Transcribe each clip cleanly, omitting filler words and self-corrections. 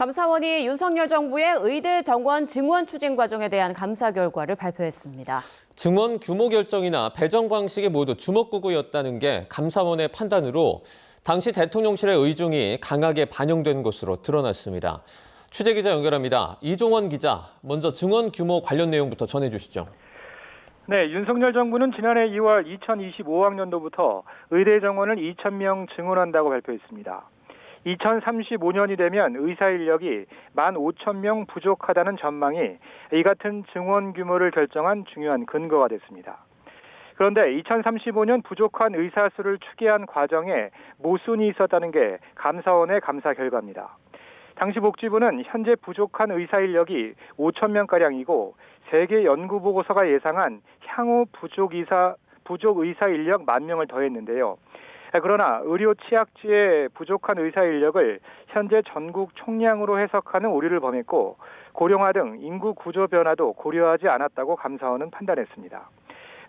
감사원이 윤석열 정부의 의대 정원 증원 추진 과정에 대한 감사 결과를 발표했습니다. 증원 규모 결정이나 배정 방식이 모두 주먹구구였다는 게 감사원의 판단으로 당시 대통령실의 의중이 강하게 반영된 것으로 드러났습니다. 취재기자 연결합니다. 이종원 기자, 먼저 증원 규모 관련 내용부터 전해주시죠. 네, 윤석열 정부는 지난해 2월 2025학년도부터 의대 정원을 2,000명 증원한다고 발표했습니다. 2035년이 되면 의사 인력이 15,000명 부족하다는 전망이 이 같은 증원 규모를 결정한 중요한 근거가 됐습니다. 그런데 2035년 부족한 의사 수를 추계한 과정에 모순이 있었다는 게 감사원의 감사 결과입니다. 당시 복지부는 현재 부족한 의사 인력이 5,000명가량이고 세계 연구보고서가 예상한 향후 부족 의사 인력 10,000명을 더했는데요. 그러나 의료 취약지의 부족한 의사 인력을 현재 전국 총량으로 해석하는 오류를 범했고 고령화 등 인구 구조 변화도 고려하지 않았다고 감사원은 판단했습니다.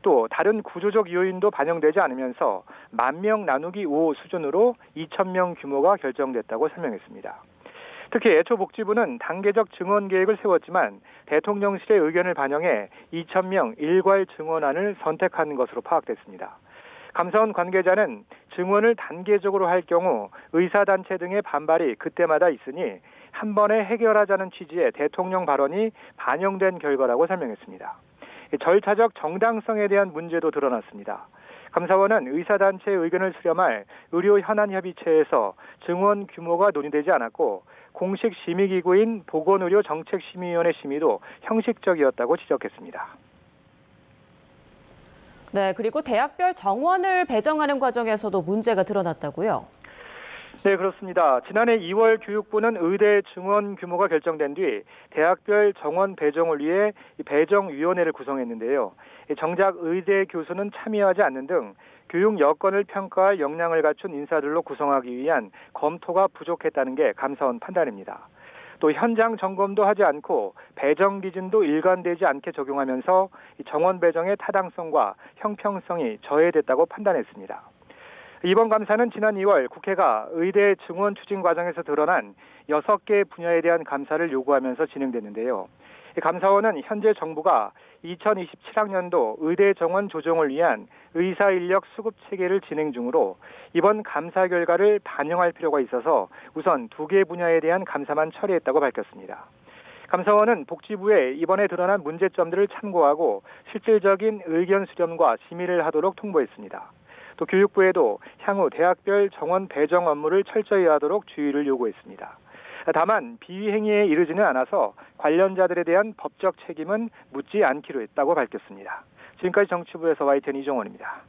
또 다른 구조적 요인도 반영되지 않으면서 10,000명 나누기 5 수준으로 2,000명 규모가 결정됐다고 설명했습니다. 특히 애초 복지부는 단계적 증원 계획을 세웠지만 대통령실의 의견을 반영해 2,000명 일괄 증원안을 선택한 것으로 파악됐습니다. 감사원 관계자는 증원을 단계적으로 할 경우 의사단체 등의 반발이 그때마다 있으니 한 번에 해결하자는 취지의 대통령 발언이 반영된 결과라고 설명했습니다. 절차적 정당성에 대한 문제도 드러났습니다. 감사원은 의사단체의 의견을 수렴할 의료현안협의체에서 증원 규모가 논의되지 않았고 공식 심의기구인 보건의료정책심의위원회 심의도 형식적이었다고 지적했습니다. 네, 그리고 대학별 정원을 배정하는 과정에서도 문제가 드러났다고요? 네, 그렇습니다. 지난해 2월 교육부는 의대 증원 규모가 결정된 뒤 대학별 정원 배정을 위해 배정위원회를 구성했는데요. 정작 의대 교수는 참여하지 않는 등 교육 여건을 평가할 역량을 갖춘 인사들로 구성하기 위한 검토가 부족했다는 게 감사원 판단입니다. 또 현장 점검도 하지 않고 배정 기준도 일관되지 않게 적용하면서 정원 배정의 타당성과 형평성이 저해됐다고 판단했습니다. 이번 감사는 지난 2월 국회가 의대 증원 추진 과정에서 드러난 6개 분야에 대한 감사를 요구하면서 진행됐는데요. 감사원은 현재 정부가 2027학년도 의대 정원 조정을 위한 의사 인력 수급 체계를 진행 중으로 이번 감사 결과를 반영할 필요가 있어서 우선 2개 분야에 대한 감사만 처리했다고 밝혔습니다. 감사원은 복지부에 이번에 드러난 문제점들을 참고하고 실질적인 의견 수렴과 심의를 하도록 통보했습니다. 또 교육부에도 향후 대학별 정원 배정 업무를 철저히 하도록 주의를 요구했습니다. 다만 비위 행위에 이르지는 않아서 관련자들에 대한 법적 책임은 묻지 않기로 했다고 밝혔습니다. 지금까지 정치부에서 YTN 이종원입니다.